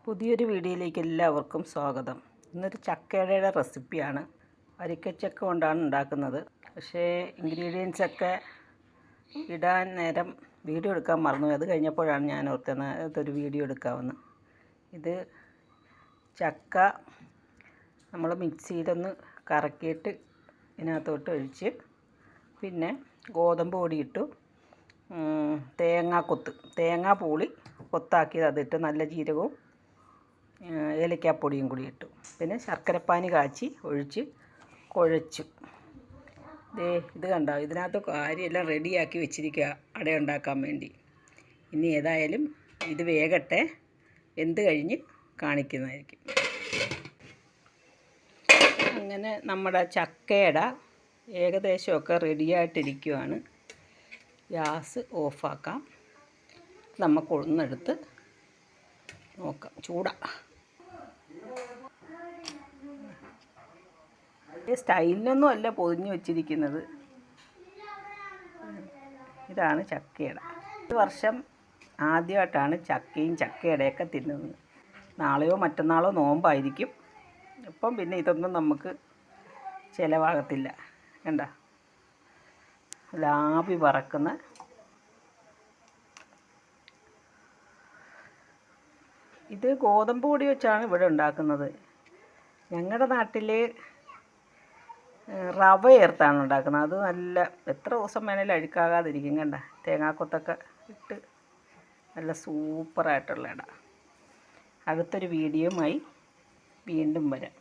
പുതിയൊരു വീഡിയോയിലേക്ക് എല്ലാവർക്കും സ്വാഗതം. ഇന്നൊരു ചക്കയുടെ റെസിപ്പിയാണ്. വരിക്കച്ചക്ക കൊണ്ടാണ് ഉണ്ടാക്കുന്നത്. പക്ഷേ ഇൻഗ്രീഡിയൻസൊക്കെ ഇടാൻ നേരം വീഡിയോ എടുക്കാൻ മറന്നു. അത് കഴിഞ്ഞപ്പോഴാണ് ഞാൻ ഓർത്തത് ഇതൊരു വീഡിയോ എടുക്കാമെന്ന്. ഇത് ചക്ക നമ്മൾ മിക്സിയിലൊന്ന് കറക്കിയിട്ട് ഇതിനകത്തോട്ട് ഒഴിച്ച്, പിന്നെ ഗോതമ്പ് പൊടി ഇട്ടു, തേങ്ങാ പൂളി കൊത്താക്കിയത് അതിട്ട്, നല്ല ജീരകവും ഏലക്കാപ്പൊടിയും കൂടി ഇട്ടു. പിന്നെ ശർക്കരപ്പാനി കാച്ചി ഒഴിച്ച് കുഴച്ചു. ഇത് കണ്ടോ, ഇതിനകത്ത് കാര്യമെല്ലാം റെഡിയാക്കി വെച്ചിരിക്കുക അട ഉണ്ടാക്കാൻ വേണ്ടി. ഇനി ഏതായാലും ഇത് വേകട്ടെ, വെന്ത് കഴിഞ്ഞ് കാണിക്കുന്നതായിരിക്കും. അങ്ങനെ നമ്മുടെ ചക്കയുടെ ഏകദേശമൊക്കെ റെഡിയായിട്ടിരിക്കുകയാണ്. ഗ്യാസ് ഓഫാക്കാം. നമുക്ക് ഒന്നെടുത്ത് നോക്കാം. സ്റ്റൈലിനൊന്നും അല്ല പൊതിഞ്ഞ് വെച്ചിരിക്കുന്നത്. ഇതാണ് ചക്കയട. ഈ വർഷം ആദ്യമായിട്ടാണ് ചക്കയും ചക്കയടയൊക്കെ തിന്നുന്നത്. നാളെയോ മറ്റന്നാളോ നോമ്പായിരിക്കും. ഇപ്പം പിന്നെ ഇതൊന്നും നമുക്ക് ചിലവാകത്തില്ല. കണ്ട, ലാവി പറക്കുന്ന ഇത് ഗോതമ്പ് പൊടി വെച്ചാണ് ഇവിടെ ഉണ്ടാക്കുന്നത്. ഞങ്ങളുടെ നാട്ടിൽ റവ ചേർത്താണ് ഉണ്ടാക്കുന്നത്. അത് നല്ല എത്ര ദിവസം വേണേലും അഴുക്കാകാതിരിക്കും. കണ്ട, തേങ്ങാക്കൊത്തൊക്കെ ഇട്ട് നല്ല സൂപ്പറായിട്ടുള്ള ഇട. അടുത്തൊരു വീഡിയോയുമായി വീണ്ടും വരാം.